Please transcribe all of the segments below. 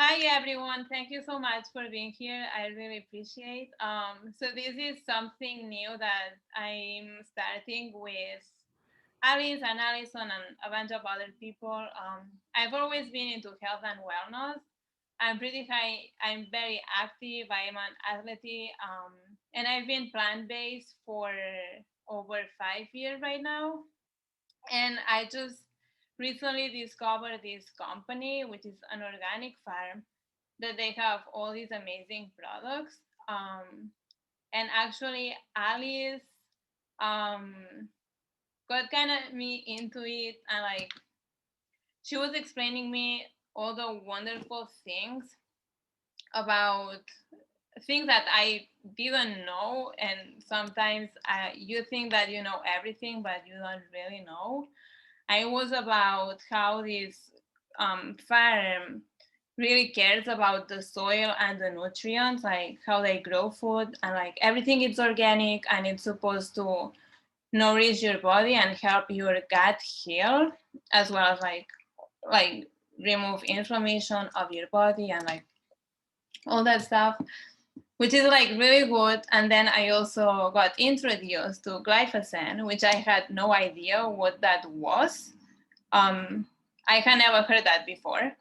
Hi everyone, thank you so much for being here. I really appreciate. So this is something new that I'm starting with Alice and Allison and a bunch of other people. I've always been into health and wellness. I'm pretty high. I'm very active. I'm an athlete, and I've been plant based for over 5 years right now. And I just recently discovered this company, which is an organic farm, that they have all these amazing products. Um, and actually, Alice um, got kind of me into it, and like she was explaining me all the wonderful things about things that I didn't know, and sometimes you think that you know everything, but you don't really know. I was about how this farm really cares about the soil and the nutrients, like how they grow food, and like everything is organic and it's supposed to nourish your body and help your gut heal, as well as like remove inflammation of your body and like all that stuff, which is like really good. And then I also got introduced to glyphosate, which I had no idea what that was. um, I had never heard that before.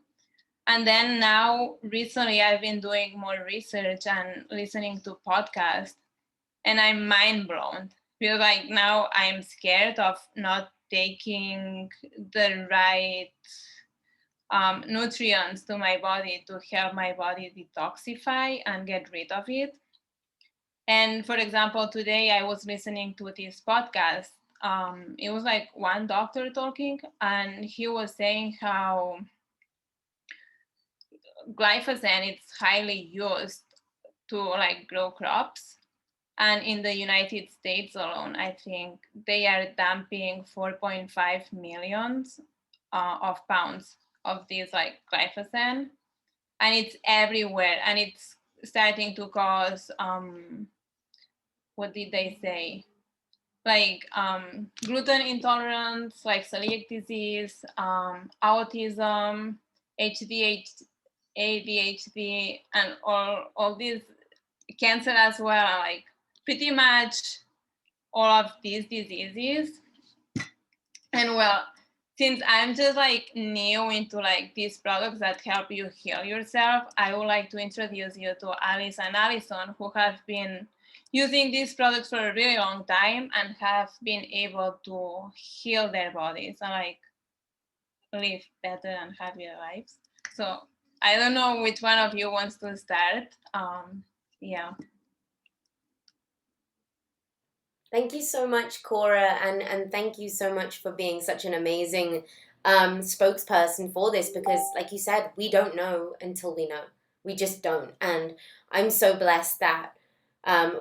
And then now, recently, I've been doing more research and listening to podcasts, and I'm mind blown. Feel like now I'm scared of not taking the right nutrients to my body to help my body detoxify and get rid of it. And for example, today I was listening to this podcast. It was like one doctor talking, and he was saying how glyphosate is highly used to like grow crops. And in the United States alone, I think they are dumping 4.5 millions of pounds of this like glyphosate, and it's everywhere, and it's starting to cause what did they say? Like gluten intolerance, like celiac disease, autism, HDH, ADHD, and all these cancer as well. Like pretty much all of these diseases. And well, since I'm just like new into like these products that help you heal yourself, I would like to introduce you to Alice and Allison, who have been using these products for a really long time and have been able to heal their bodies and like live better and happier lives. So I don't know which one of you wants to start. Yeah. Thank you so much, Cora, and thank you so much for being such an amazing spokesperson for this because, like you said, we don't know until we know. We just don't. And I'm so blessed that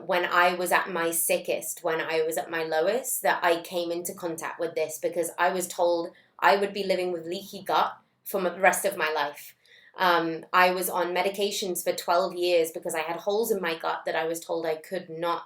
when I was at my sickest, when I was at my lowest, that I came into contact with this because I was told I would be living with leaky gut for the rest of my life. I was on medications for 12 years because I had holes in my gut that I was told I could not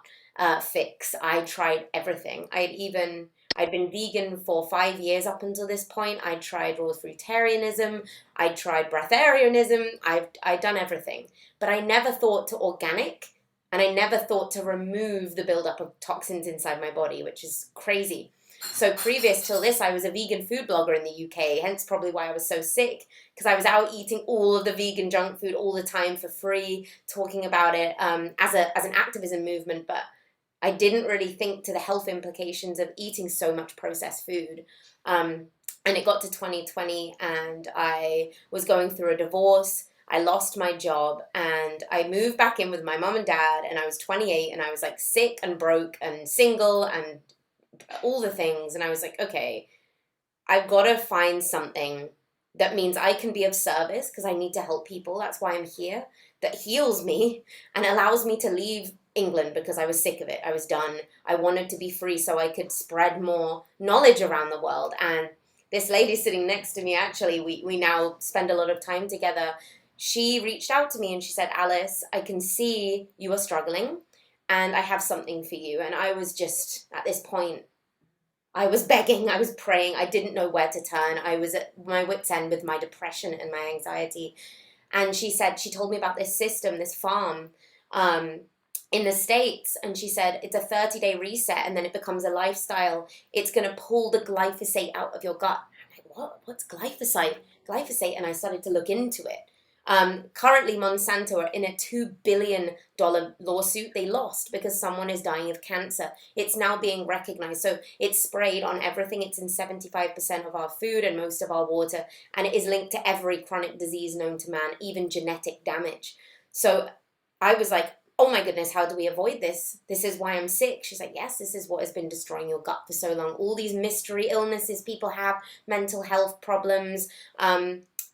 fix. I tried everything. I'd been vegan for 5 years up until this point. I tried raw fruitarianism. I tried breatharianism. I'd done everything, but I never thought to organic, and I never thought to remove the buildup of toxins inside my body, which is crazy. So previous till this, I was a vegan food blogger in the UK, hence probably why I was so sick, because I was out eating all of the vegan junk food all the time for free, talking about it as an activism movement, but I didn't really think to the health implications of eating so much processed food. And it got to 2020, and I was going through a divorce. I lost my job, and I moved back in with my mom and dad, and I was 28, and I was like sick and broke and single and all the things. And I was like, okay, I've got to find something that means I can be of service because I need to help people. That's why I'm here. That heals me and allows me to leave England because I was sick of it. I was done. I wanted to be free so I could spread more knowledge around the world. And this lady sitting next to me, actually, we now spend a lot of time together. She reached out to me and she said, Alice, I can see you are struggling and I have something for you. And I was just at this point, I was begging, I was praying, I didn't know where to turn. I was at my wit's end with my depression and my anxiety. And she told me about this system, this farm in the States. And she said, it's a 30-day reset and then it becomes a lifestyle. It's going to pull the glyphosate out of your gut. I'm like, what? What's glyphosate? Glyphosate. And I started to look into it. Currently, Monsanto are in a $2 billion lawsuit. They lost because someone is dying of cancer. It's now being recognized. So it's sprayed on everything. It's in 75% of our food and most of our water. And it is linked to every chronic disease known to man, even genetic damage. So I was like, oh my goodness, how do we avoid this? This is why I'm sick. She's like, yes, this is what has been destroying your gut for so long. All these mystery illnesses people have, mental health problems,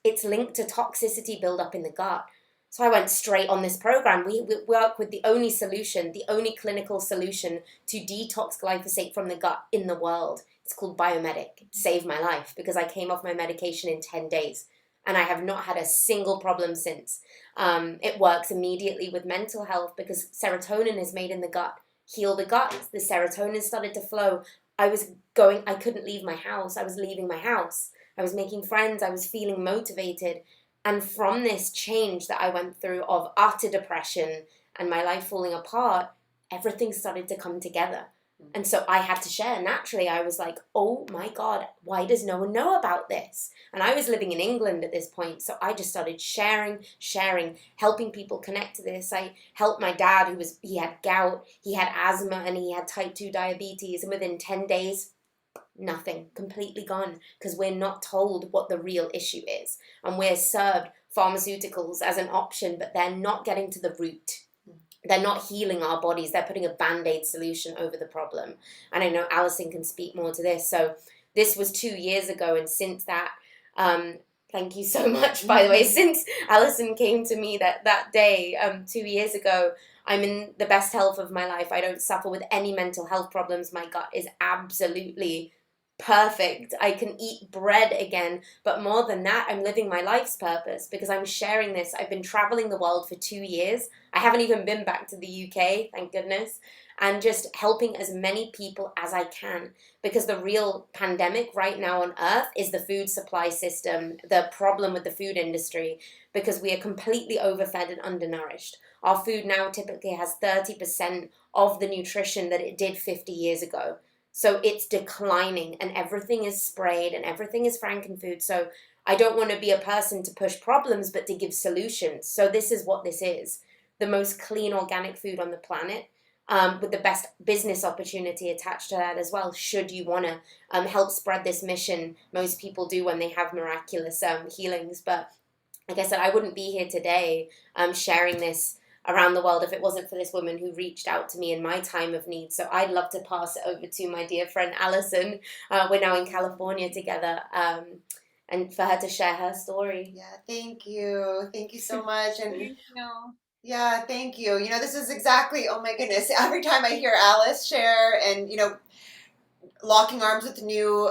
it's linked to toxicity buildup in the gut. So I went straight on this program. We work with the only solution, the only clinical solution to detox glyphosate from the gut in the world. It's called Biomedic. It saved my life because I came off my medication in 10 days and I have not had a single problem since. It works immediately with mental health because serotonin is made in the gut. Heal the gut. The serotonin started to flow. I couldn't leave my house. I was leaving my house. I was making friends, I was feeling motivated. And from this change that I went through of utter depression and my life falling apart, everything started to come together. And so I had to share. Naturally, I was like, oh my God, why does no one know about this? And I was living in England at this point, so I just started sharing, helping people connect to this. I helped my dad, he had gout, he had asthma, and he had type 2 diabetes. And within 10 days, nothing, completely gone, because we're not told what the real issue is. And we're served pharmaceuticals as an option, but they're not getting to the root. They're not healing our bodies. They're putting a Band-Aid solution over the problem. And I know Alison can speak more to this. So this was 2 years ago. And since that, thank you so much, by the way, since Alison came to me that day 2 years ago, I'm in the best health of my life. I don't suffer with any mental health problems. My gut is absolutely perfect. I can eat bread again, but more than that, I'm living my life's purpose because I'm sharing this. I've been traveling the world for 2 years. I haven't even been back to the UK, thank goodness, and just helping as many people as I can, because the real pandemic right now on earth is the food supply system, the problem with the food industry, because we are completely overfed and undernourished. Our food now typically has 30% of the nutrition that it did 50 years ago. So it's declining and everything is sprayed and everything is frankenfood. So I don't want to be a person to push problems, but to give solutions. So this is what this is. The most clean organic food on the planet, with the best business opportunity attached to that as well, should you want to help spread this mission. Most people do when they have miraculous healings. But like I said, I wouldn't be here today sharing this around the world if it wasn't for this woman who reached out to me in my time of need. So I'd love to pass it over to my dear friend Alison. We're now in California together, and for her to share her story. Yeah, thank you. Thank you so much. And Thank you. yeah, thank you. You know, this is exactly, oh my goodness, every time I hear Alice share and, you know, locking arms with new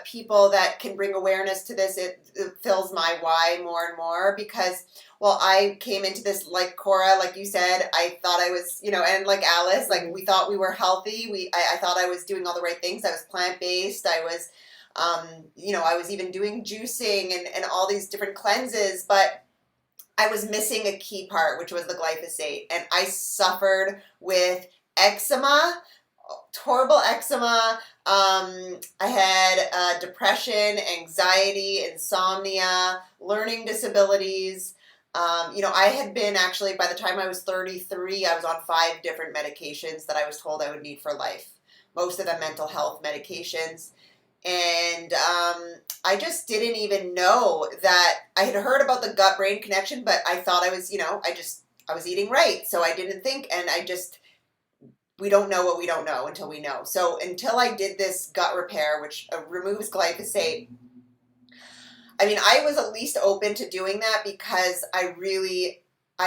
people that can bring awareness to this, it fills my why more and more because, well, I came into this like Cora, like you said, I thought I was, you know, and like Alice, like we thought we were healthy. I thought I was doing all the right things. I was plant-based. I was, you know, I was even doing juicing and all these different cleanses, but I was missing a key part, which was the glyphosate. And I suffered with eczema, horrible eczema. I had depression, anxiety, insomnia, learning disabilities. You know, I had been actually, by the time I was 33, I was on 5 different medications that I was told I would need for life. Most of them mental health medications. And I just didn't even know that I had heard about the gut-brain connection, but I thought I was, you know, I was eating right. So I didn't think, and we don't know what we don't know until we know. So until I did this gut repair, which removes glyphosate, I mean, I was at least open to doing that because I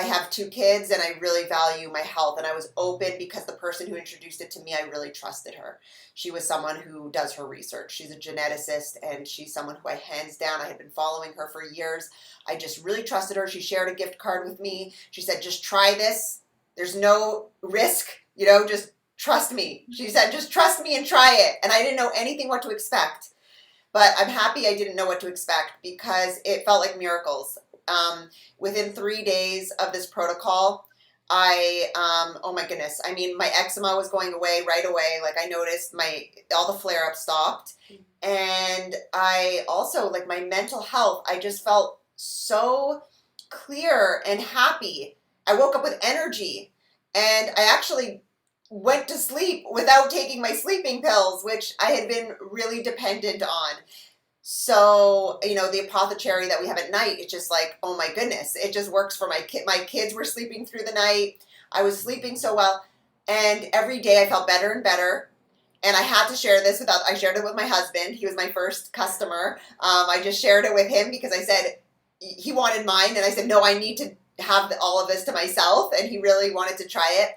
have 2 kids and I really value my health. And I was open because the person who introduced it to me, I really trusted her. She was someone who does her research. She's a geneticist and she's someone who I hands down, I had been following her for years. I just really trusted her. She shared a gift card with me. She said, just try this. There's no risk, you know, just trust me. She said, just trust me and try it. And I didn't know anything what to expect. But I'm happy I didn't know what to expect because it felt like miracles. within 3 days of this protocol, oh my goodness, I mean, my eczema was going away right away. Like I noticed all the flare-ups stopped. And I also, like my mental health, I just felt so clear and happy. I woke up with energy, and I actually went to sleep without taking my sleeping pills, which I had been really dependent on. So, the apothecary that we have at night, it's just like, oh my goodness, it just works for my kid. My kids were sleeping through the night. I was sleeping so well. And every day I felt better and better. And I had to share this I shared it with my husband. He was my first customer. I just shared it with him because I said, he wanted mine. And I said, no, I need to have all of this to myself. And he really wanted to try it.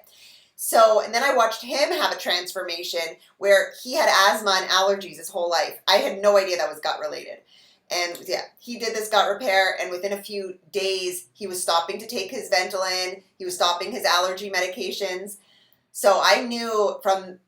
So, and then I watched him have a transformation where he had asthma and allergies his whole life. I had no idea that was gut related. And yeah, he did this gut repair, and within a few days, he was stopping to take his Ventolin. He was stopping his allergy medications. So I knew from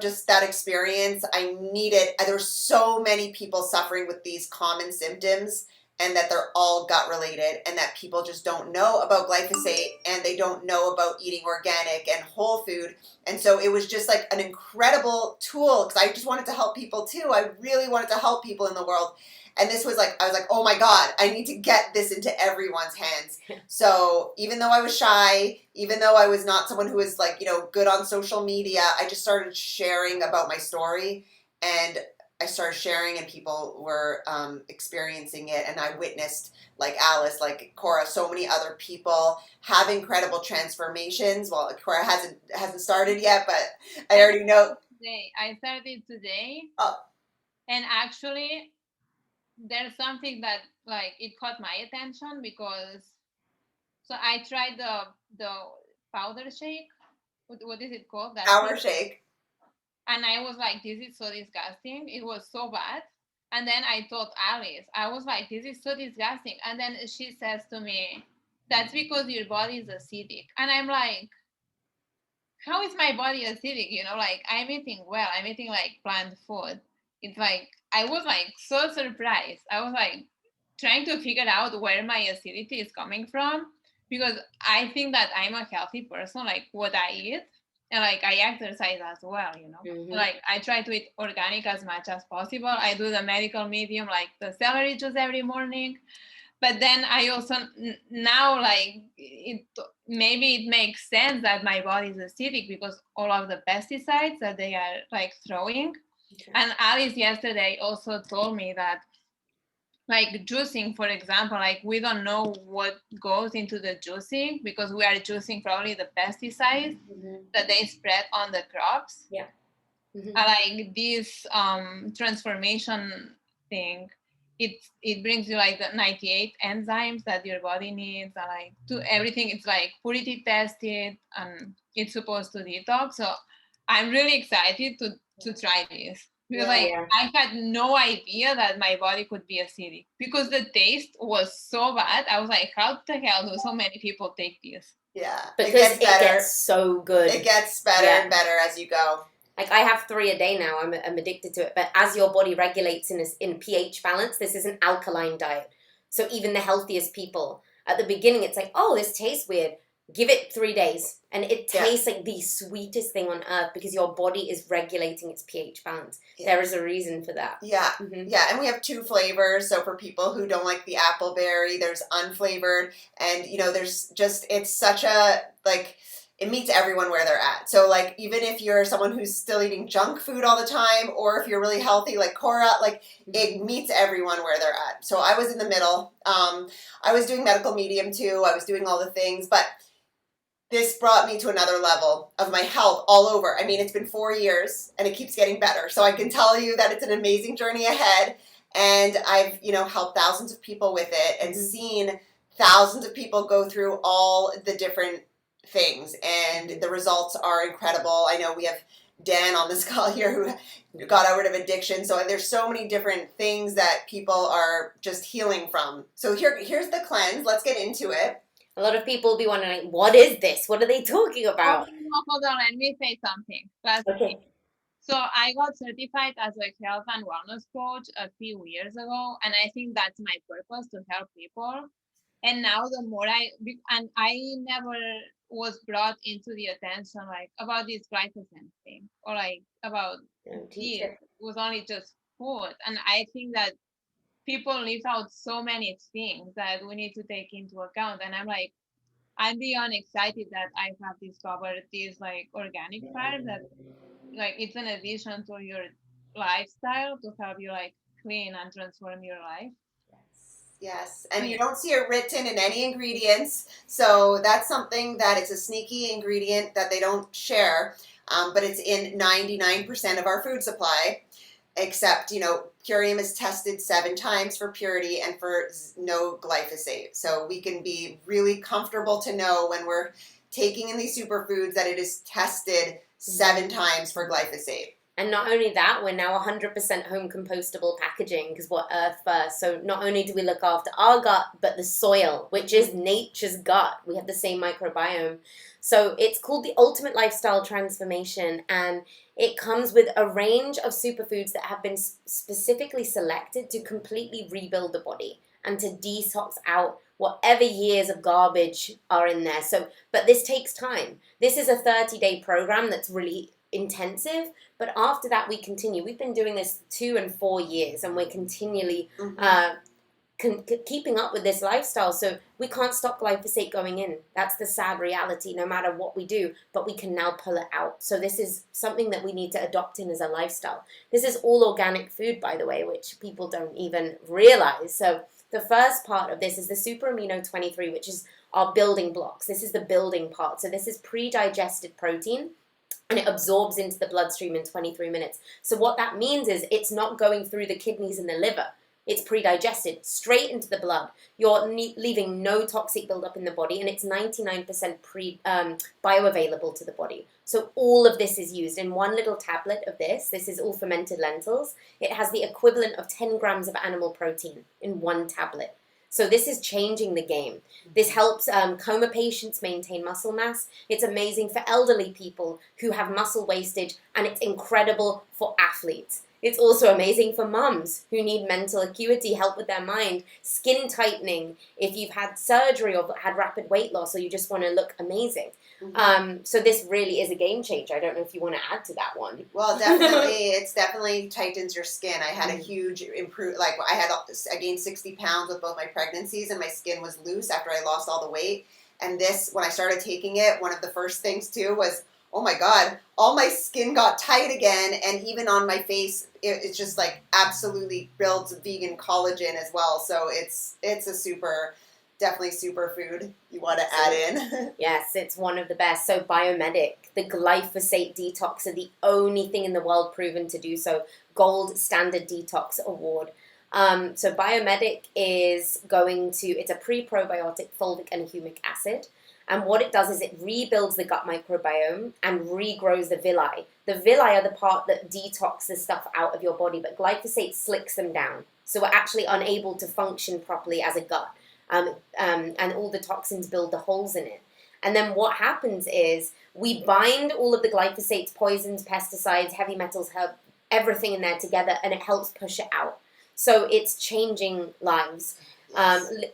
just that experience, there were so many people suffering with these common symptoms, and that they're all gut related, and that people just don't know about glyphosate, and they don't know about eating organic and whole food. And so it was just like an incredible tool, because I just wanted to help people too. I really wanted to help people in the world. And this was like, I was like, oh my God, I need to get this into everyone's hands. So even though I was shy, even though I was not someone who was like, good on social media, I just started sharing about my story, and I started sharing, and people were experiencing it. And I witnessed, like Alice, like Cora, so many other people have incredible transformations. Well, Cora hasn't started yet, but I already know. I started today. Oh. And actually, there's something that like it caught my attention, because so I tried the powder shake. What is it called? Power shake. And I was like, this is so disgusting. It was so bad. And then I told Alice, I was like, this is so disgusting. And then she says to me, that's because your body is acidic. And I'm like, how is my body acidic? Like I'm eating well. I'm eating like plant food. It's like, I was like so surprised. I was like trying to figure out where my acidity is coming from, because I think that I'm a healthy person, like what I eat. And like I exercise as well, Mm-hmm. Like I try to eat organic as much as possible. I do the medical medium, like the celery juice every morning. But then I also now like maybe it makes sense that my body is acidic because all of the pesticides that they are like throwing. Okay. And Alice yesterday also told me that like juicing, for example, like we don't know what goes into the juicing, because we are juicing probably the pesticides that they spread on the crops. Yeah. Mm-hmm. Like this transformation thing, it brings you like the 98 enzymes that your body needs, and like to everything. It's like purity tested, and it's supposed to detox. So I'm really excited to try this. Because I had no idea that my body could be acidic, because the taste was so bad. I was like, how the hell do so many people take this? Yeah. Because it gets so good. It gets better and better as you go. Like I have 3 a day now. I'm addicted to it. But as your body regulates in pH balance, this is an alkaline diet. So even the healthiest people, at the beginning, it's like, oh, this tastes weird. Give it 3 days, and it tastes like the sweetest thing on earth, because your body is regulating its pH balance. Yeah. There is a reason for that. Yeah, yeah, and we have 2 flavors. So for people who don't like the appleberry, there's unflavored, and there's just, it's such a it meets everyone where they're at. So like even if you're someone who's still eating junk food all the time, or if you're really healthy like Cora, like it meets everyone where they're at. So I was in the middle. I was doing medical medium too. I was doing all the things, but this brought me to another level of my health all over. I mean, it's been 4 years and it keeps getting better. So I can tell you that it's an amazing journey ahead. And I've, helped thousands of people with it, and seen thousands of people go through all the different things, and the results are incredible. I know we have Dan on this call here who got out of addiction. So there's so many different things that people are just healing from. So here's the cleanse. Let's get into it. A lot of people will be wondering, what is this? What are they talking about? Hold on, let me say something. Okay. So I got certified as a health and wellness coach a few years ago, and I think that's my purpose, to help people. And now the more and I never was brought into the attention like about this glyphosate thing or like about Teach this. it. It was only just food. And I think that people leave out so many things that we need to take into account. And I'm like, I'm beyond excited that I have discovered this like organic farm that like it's an addition to your lifestyle to help you like clean and transform your life. Yes, and you don't see it written in any ingredients, so that's something that it's a sneaky ingredient that they don't share, but it's in 99% of our food supply, except, Purium is tested 7 times for purity and for no glyphosate. So we can be really comfortable to know when we're taking in these superfoods that it is tested 7 times for glyphosate. And not only that, we're now 100% home compostable packaging because we're earth first. So not only do we look after our gut, but the soil, which is nature's gut. We have the same microbiome. So it's called the Ultimate Lifestyle Transformation, and it comes with a range of superfoods that have been specifically selected to completely rebuild the body and to detox out whatever years of garbage are in there. So, but this takes time. This is a 30-day program that's really intensive, but after that we continue. We've been doing this 2 and 4 years, and we're continually keeping up with this lifestyle. So we can't stop glyphosate going in. That's the sad reality, no matter what we do, but we can now pull it out. So this is something that we need to adopt in as a lifestyle. This is all organic food, by the way, which people don't even realize. So the first part of this is the super amino 23, which is our building blocks. This is the building part. So this is pre-digested protein, and it absorbs into the bloodstream in 23 minutes. So what that means is it's not going through the kidneys and the liver. It's pre-digested, straight into the blood. You're leaving no toxic buildup in the body, and it's 99% bioavailable to the body. So all of this is used in one little tablet of this. This is all fermented lentils. It has the equivalent of 10 grams of animal protein in one tablet. So this is changing the game. This helps coma patients maintain muscle mass. It's amazing for elderly people who have muscle wastage, and it's incredible for athletes. It's also amazing for mums who need mental acuity, help with their mind, skin tightening, if you've had surgery or had rapid weight loss or you just want to look amazing. So this really is a game changer. I don't know if you want to add to that one. Well, definitely, it's definitely tightens your skin. I had a huge I gained 60 pounds with both my pregnancies, and my skin was loose after I lost all the weight. And this, when I started taking it, one of the first things too was, oh my God, all my skin got tight again, and even on my face, it's just like absolutely builds vegan collagen as well. So it's a definitely superfood you want to add in. Yes, it's one of the best. So Biomedic, the glyphosate detox are the only thing in the world proven to do so. Gold Standard Detox Award. So Biomedic is it's a pre-probiotic fulvic and humic acid. And what it does is it rebuilds the gut microbiome and regrows the villi. The villi are the part that detox the stuff out of your body, but glyphosate slicks them down. So we're actually unable to function properly as a gut. And all the toxins build the holes in it. And then what happens is we bind all of the glyphosates, poisons, pesticides, heavy metals, everything in there together, and it helps push it out. So it's changing lives.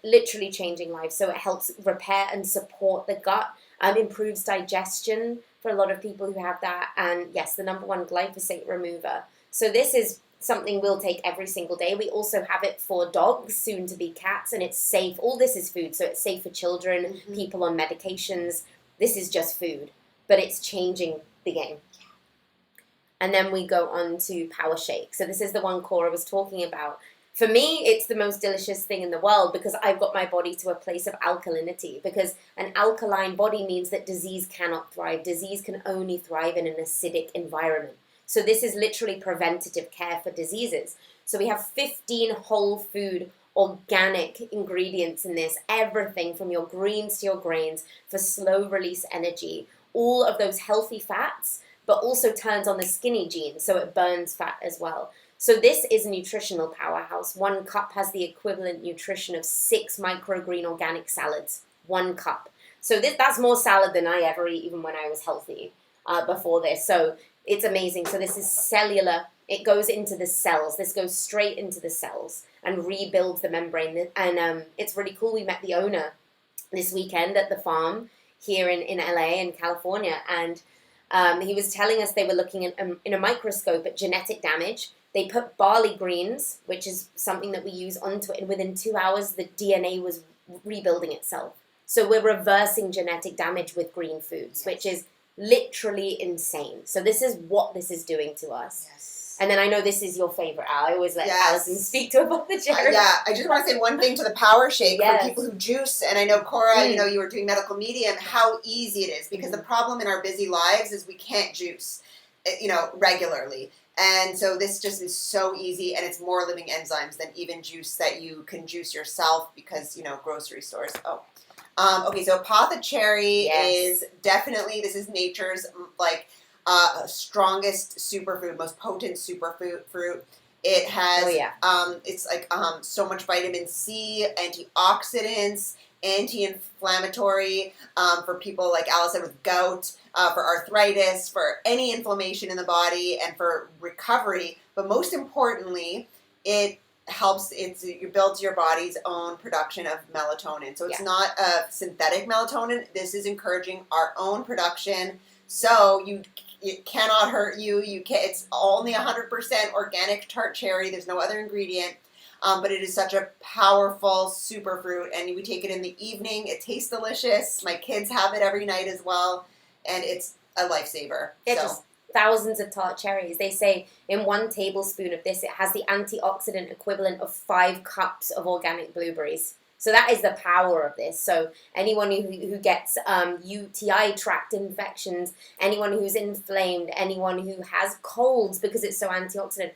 Literally changing lives. So it helps repair and support the gut, improves digestion for a lot of people who have that, and yes, the number one glyphosate remover. So this is something we'll take every single day. We also have it for dogs, soon to be cats, and it's safe. All this is food, so it's safe for children, people on medications. This is just food, but it's changing the game. And then we go on to Power Shake. So this is the one Cora was talking about. For me, it's the most delicious thing in the world because I've got my body to a place of alkalinity, because an alkaline body means that disease cannot thrive. Disease can only thrive in an acidic environment. So this is literally preventative care for diseases. So we have 15 whole food organic ingredients in this, everything from your greens to your grains for slow release energy, all of those healthy fats, but also turns on the skinny gene, so it burns fat as well. So this is a nutritional powerhouse. 1 cup has the equivalent nutrition of 6 microgreen organic salads. 1 cup. So that's more salad than I ever eat, even when I was healthy before this. So it's amazing. So this is cellular It goes into the cells. This goes straight into the cells and rebuilds the membrane. And it's really cool. We met the owner this weekend at the farm here in LA in California, and he was telling us they were looking in a microscope at genetic damage. They put barley greens, which is something that we use, onto it, and within 2 hours the DNA was rebuilding itself. So we're reversing genetic damage with green foods, which is literally insane. So this is what this is doing to us. Yes. And then I know this is your favorite, Al. I always let Alison speak to about the cherry. Yeah, I just want to say one thing to the Power Shake Yes. for people who juice. And I know, Cora, you know, you were doing medical medium, how easy it is. Because the problem in our busy lives is we can't juice, you know, regularly. And so this just is so easy, and it's more living enzymes than even juice that you can juice yourself because, you know, grocery stores. Okay, so Apothecary is definitely, this is nature's, like, strongest superfood, most potent superfood. It has, it's like so much vitamin C, antioxidants, anti-inflammatory for people, like Alice said, with gout, for arthritis, for any inflammation in the body, and for recovery. But most importantly, it helps, it builds your body's own production of melatonin. So it's not a synthetic melatonin. This is encouraging our own production. So it cannot hurt you. It's only 100% organic tart cherry. There's no other ingredient. But it is such a powerful superfruit, and we take it in the evening. It tastes delicious. My kids have it every night as well, and it's a lifesaver. Just thousands of tart cherries. They say in 1 tablespoon of this, it has the antioxidant equivalent of 5 cups of organic blueberries. So that is the power of this. So anyone who gets UTI tract infections, anyone who's inflamed, anyone who has colds because it's so antioxidant,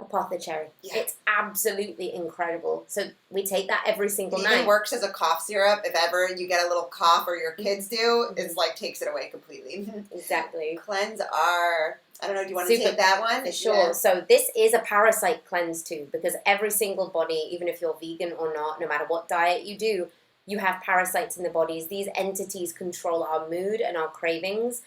Apothecary. It's absolutely incredible. So we take that every single night. It even works as a cough syrup. If ever you get a little cough, or your kids do, it's like takes it away completely. Exactly. Cleanse our, I don't know, do you want to take that one? For sure. Yeah. So this is a parasite cleanse too, because every single body, even if you're vegan or not, no matter what diet you do, you have parasites in the bodies. These entities control our mood and our cravings.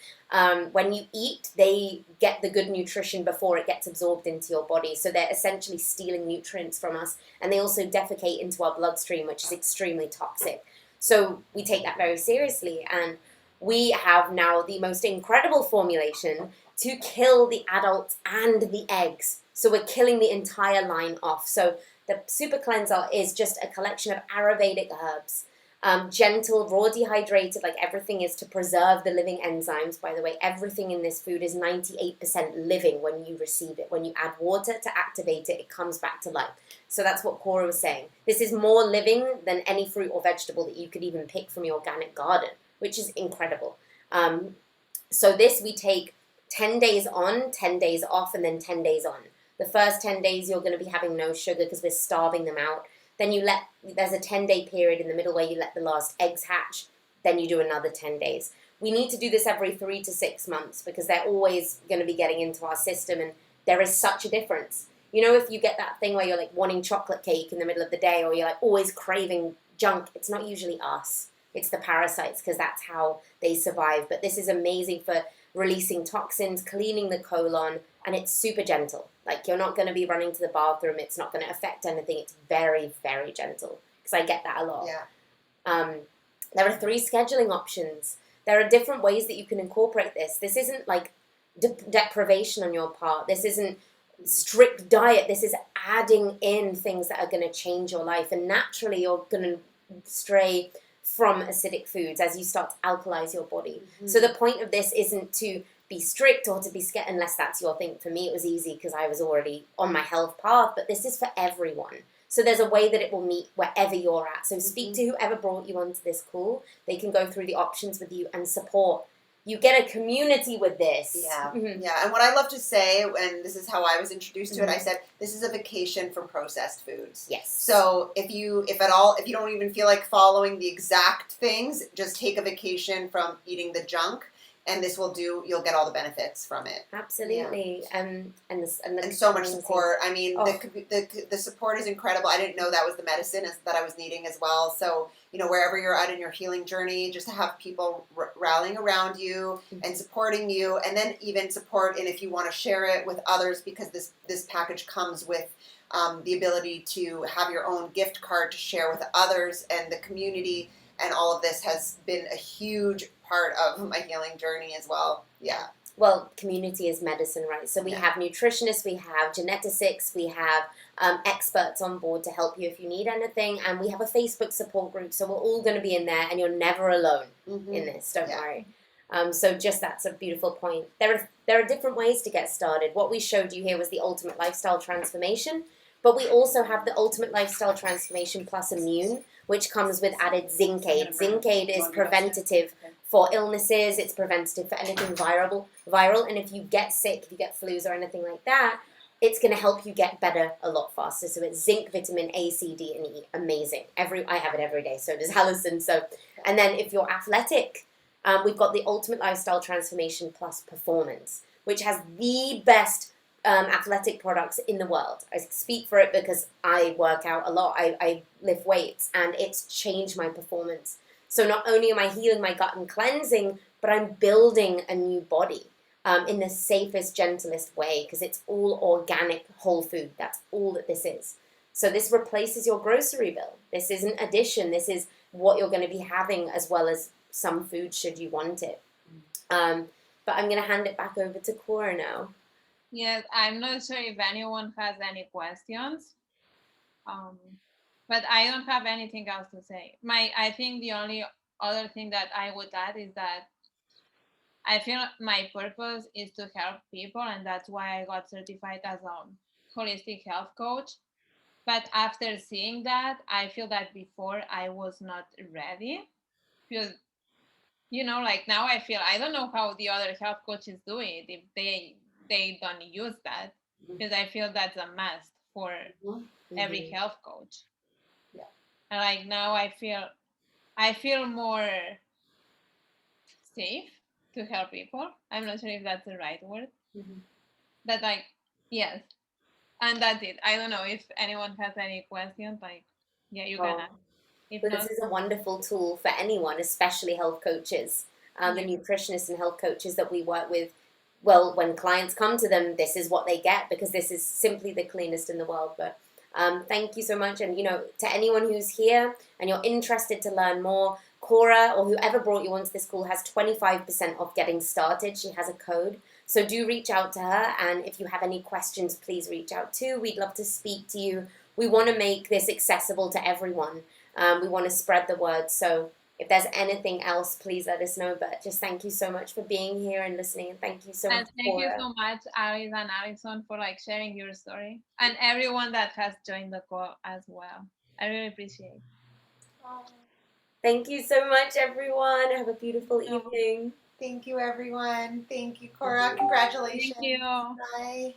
When you eat, they get the good nutrition before it gets absorbed into your body. So they're essentially stealing nutrients from us. And they also defecate into our bloodstream, which is extremely toxic. So we take that very seriously. And we have now the most incredible formulation to kill the adults and the eggs. So we're killing the entire line off. So the Super Cleanser is just a collection of Ayurvedic herbs. Gentle, raw dehydrated, like everything is, to preserve the living enzymes. By the way, everything in this food is 98% living when you receive it. When you add water to activate it, it comes back to life. So that's what Cora was saying. This is more living than any fruit or vegetable that you could even pick from your organic garden, which is incredible. So this we take 10 days on, 10 days off, and then 10 days on. The first 10 days you're going to be having no sugar because we're starving them out. Then there's a 10-day period in the middle where you let the last eggs hatch. Then you do another 10 days. We need to do this every 3 to 6 months because they're always going to be getting into our system, and there is such a difference. You know, if you get that thing where you're like wanting chocolate cake in the middle of the day, or you're like always craving junk, it's not usually us. It's the parasites, because that's how they survive. But this is amazing for releasing toxins, cleaning the colon, and it's super gentle. Like, you're not going to be running to the bathroom. It's not going to affect anything. It's very, very gentle, because I get that a lot. Yeah. There are 3 scheduling options. There are different ways that you can incorporate this. This isn't like deprivation on your part. This isn't strict diet. This is adding in things that are going to change your life. And naturally, you're going to stray from acidic foods as you start to alkalize your body. Mm-hmm. So the point of this isn't to be strict or to be scared, unless that's your thing. For me, it was easy because I was already on my health path, but this is for everyone. So there's a way that it will meet wherever you're at. So speak to whoever brought you onto this call. They can go through the options with you and support. You get a community with this. Yeah, yeah. And what I love to say, and this is how I was introduced to it, I said, this is a vacation from processed foods. Yes. So if you don't even feel like following the exact things, just take a vacation from eating the junk and this will you'll get all the benefits from it. Absolutely. And so much support. I mean, Oh. the support is incredible. I didn't know that was the medicine that I was needing as well. So, you know, wherever you're at in your healing journey, just to have people rallying around you and supporting you, and then even support in if you want to share it with others, because this package comes with the ability to have your own gift card to share with others and the community. And all of this has been a huge part of my healing journey as well. Yeah. Well, community is medicine, right? So we have nutritionists, we have geneticists, we have experts on board to help you if you need anything, and we have a Facebook support group. So we're all going to be in there, and you're never alone in this. Don't worry. So that's a beautiful point. There are different ways to get started. What we showed you here was the ultimate lifestyle transformation, but we also have the ultimate lifestyle transformation plus immune, which comes with added zinc aid. Zinc aid is preventative for illnesses. It's preventative for anything viral. And if you get sick, if you get flus or anything like that, it's going to help you get better a lot faster. So it's zinc, vitamin A, C, D, and E. Amazing. I have it every day. So does Allison. And then if you're athletic, we've got the ultimate lifestyle transformation plus performance, which has the best athletic products in the world. I speak for it because I work out a lot. I lift weights, and it's changed my performance. So not only am I healing my gut and cleansing, but I'm building a new body in the safest, gentlest way, because it's all organic, whole food. That's all that this is. So this replaces your grocery bill. This isn't addition. This is what you're going to be having, as well as some food should you want it. But I'm going to hand it back over to Cora now. Yes, I'm not sure if anyone has any questions, but I don't have anything else to say. I think the only other thing that I would add is that I feel my purpose is to help people, and that's why I got certified as a holistic health coach. But after seeing that, I feel that before I was not ready, because like now I feel I don't know how the other health coaches do it if they don't use that, because I feel that's a must for every health coach. Yeah. And like now I feel more safe to help people. I'm not sure if that's the right word. But yes. And that's it. I don't know if anyone has any questions. You can ask. But this is a wonderful tool for anyone, especially health coaches, the nutritionists and health coaches that we work with. Well, when clients come to them, this is what they get, because this is simply the cleanest in the world. But thank you so much. And, to anyone who's here and you're interested to learn more, Cora, or whoever brought you onto this call, has 25% off getting started. She has a code. So do reach out to her. And if you have any questions, please reach out too. We'd love to speak to you. We want to make this accessible to everyone. We want to spread the word. So if there's anything else, please let us know. But just thank you so much for being here and listening. And thank you so much. Thank you so much, Alice and Alison, for sharing your story, and everyone that has joined the call as well. I really appreciate it. Thank you so much, everyone. Have a beautiful evening. Thank you, everyone. Thank you, Cora. Congratulations. Thank you. Bye.